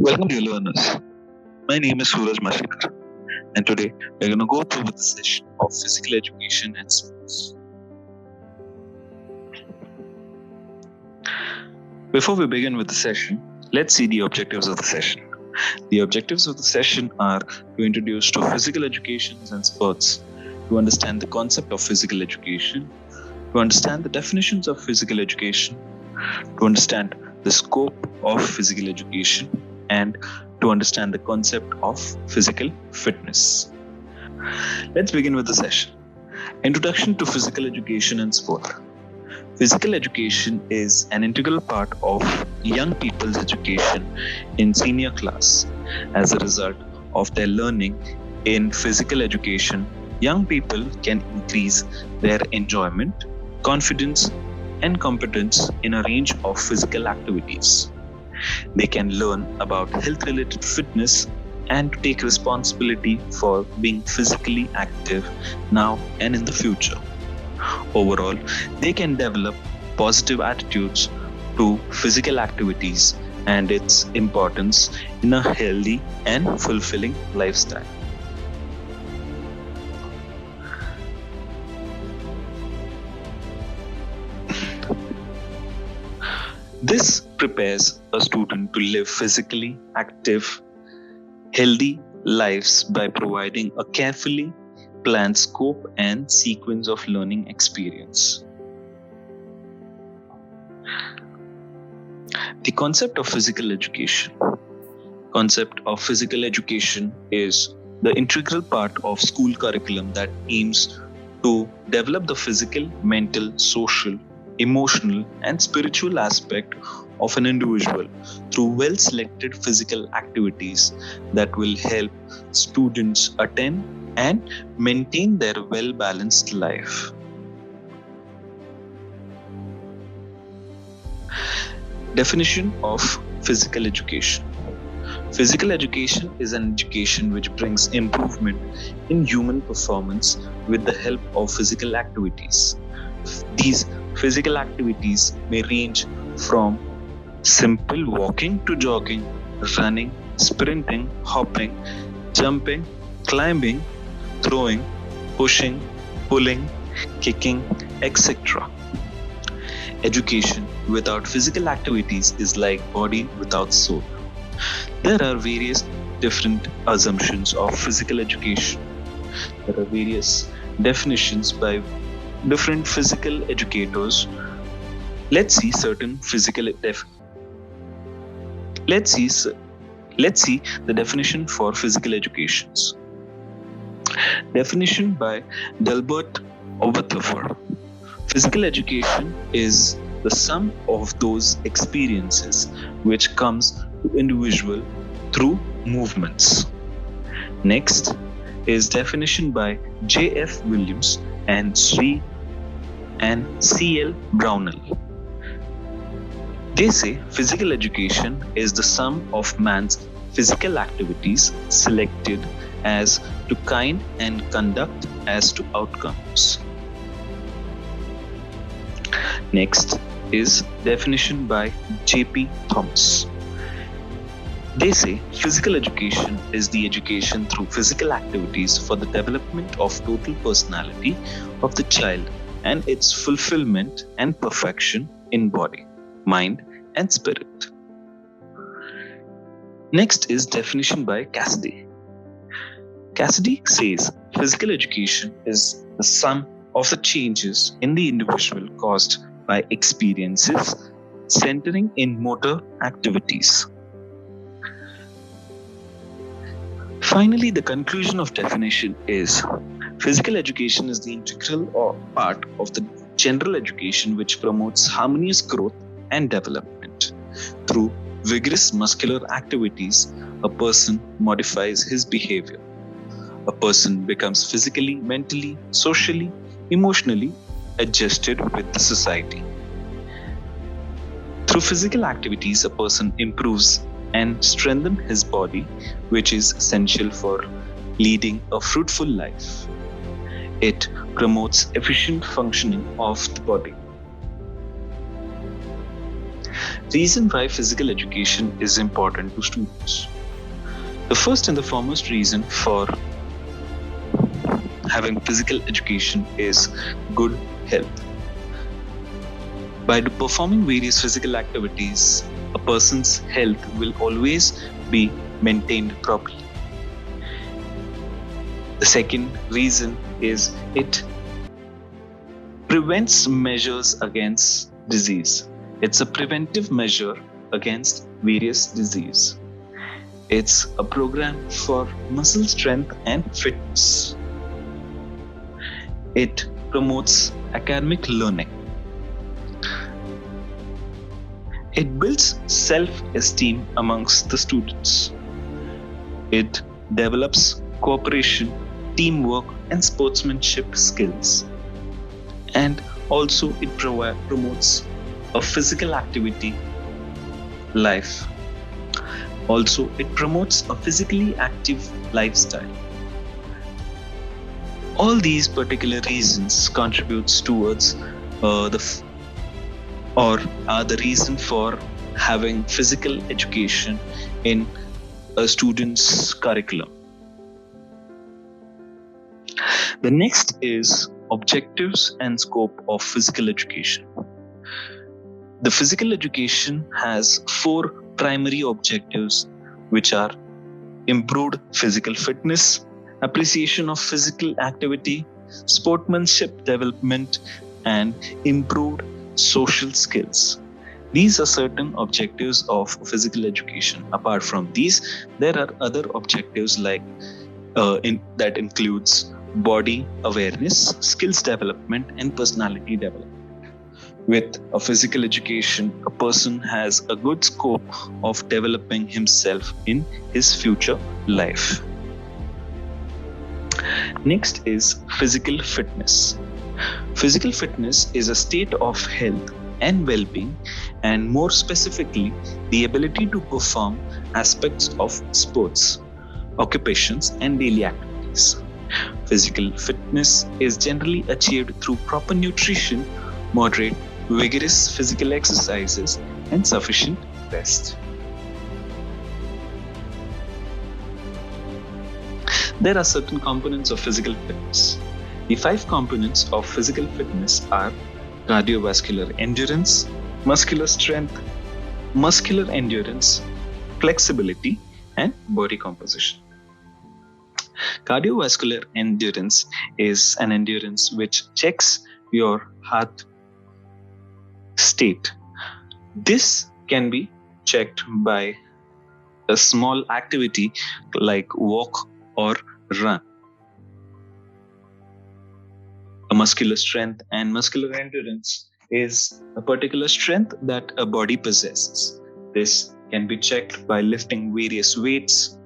Welcome, dear learners. My name is Suraj Mashikar, and today we're going to go through with the session of physical education and sports. Before we begin with the session, let's see the objectives of the session. The objectives of the session are to introduce to physical education and sports, to understand the concept of physical education, to understand the definitions of physical education, to understand the scope of physical education, and to understand the concept of physical fitness. Let's begin with the session. Introduction to physical education and sport. Physical education is an integral part of young people's education in senior class. As a result of their learning in physical education, young people can increase their enjoyment, confidence, and competence in a range of physical activities. They can learn about health-related fitness and to take responsibility for being physically active now and in the future. Overall, they can develop positive attitudes to physical activities and its importance in a healthy and fulfilling lifestyle. This prepares a student to live physically active, healthy lives by providing a carefully planned scope and sequence of learning experience. The concept of physical education. Concept of physical education is the integral part of school curriculum that aims to develop the physical, mental, social, emotional, and spiritual aspect of an individual through well-selected physical activities that will help students attain and maintain their well-balanced life. Definition of physical education. Physical education is an education which brings improvement in human performance with the help of physical activities. These physical activities may range from simple walking to jogging, running, sprinting, hopping, jumping, climbing, throwing, pushing, pulling, kicking, etc. Education without physical activities is like body without soul. There are various different assumptions of physical education. There are various definitions by different physical educators. Let's see certain Let's see the definition for physical educations. Definition by Delbert Oberthoffer. Physical education is the sum of those experiences which comes to individual through movements. Next is definition by J.F. Williams and C.L. Brownell. They say physical education is the sum of man's physical activities selected as to kind and conduct as to outcomes. Next is definition by J.P. Thomas. They say physical education is the education through physical activities for the development of total personality of the child and its fulfillment and perfection in body, mind, and spirit. Next is definition by Cassidy. Cassidy says physical education is the sum of the changes in the individual caused by experiences centering in motor activities. Finally, the conclusion of definition is physical education is the integral part of the general education which promotes harmonious growth and development. Through vigorous muscular activities, a person modifies his behavior. A person becomes physically, mentally, socially, emotionally adjusted with the society. Through physical activities, a person improves and strengthens his body, which is essential for leading a fruitful life. It promotes efficient functioning of the body. Reason why physical education is important to students. The first and the foremost reason for having physical education is good health. By performing various physical activities, a person's health will always be maintained properly. The second reason is it prevents measures against disease. It's a preventive measure against various disease. It's a program for muscle strength and fitness. It promotes academic learning. It builds self-esteem amongst the students. It develops cooperation, teamwork, and sportsmanship skills. And also it promotes a physical activity life. Also, it promotes a physically active lifestyle. All these particular reasons contributes towards are the reason for having physical education in a student's curriculum. The next is objectives and scope of physical education. The physical education has 4 primary objectives, which are improved physical fitness, appreciation of physical activity, sportsmanship development, and improved social skills. These are certain objectives of physical education. Apart from these, there are other objectives like that includes body awareness, skills development, and personality development. With a physical education, a person has a good scope of developing himself in his future life. Next is physical fitness. Physical fitness is a state of health and well-being, and more specifically, the ability to perform aspects of sports, occupations, and daily activities. Physical fitness is generally achieved through proper nutrition, moderate, vigorous physical exercises, and sufficient rest. There are certain components of physical fitness. The 5 components of physical fitness are cardiovascular endurance, muscular strength, muscular endurance, flexibility, and body composition. Cardiovascular endurance is an endurance which checks your heart state. This can be checked by a small activity like walk or run. A muscular strength and muscular endurance is a particular strength that a body possesses. This can be checked by lifting various weights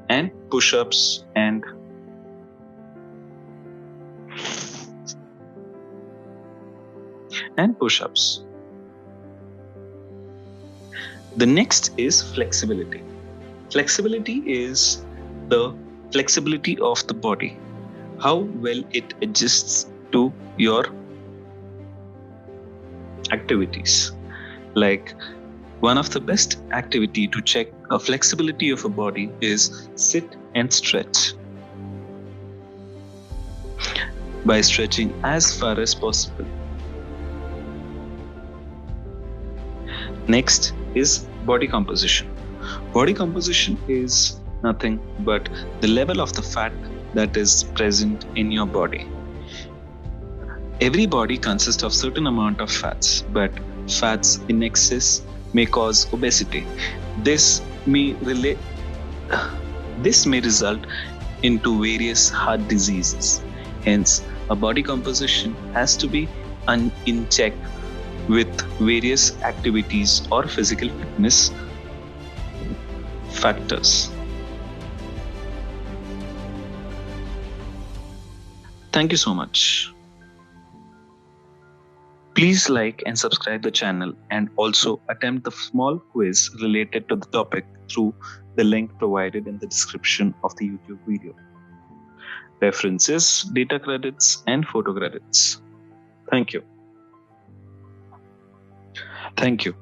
and push-ups and push-ups. The next is flexibility. Flexibility is the flexibility of the body, how well it adjusts to your activities. Like one of the best activity to check a flexibility of a body is sit and stretch. By stretching as far as possible. Next is body composition. Body composition is nothing but the level of the fat that is present in your body. Every body consists of certain amount of fats, but fats in excess may cause obesity. This may result into various heart diseases. Hence, a body composition has to be in check with various activities or physical fitness factors. Thank you so much. Please like and subscribe the channel and also attempt the small quiz related to the topic through the link provided in the description of the YouTube video. References, data credits, and photo credits. Thank you. Thank you.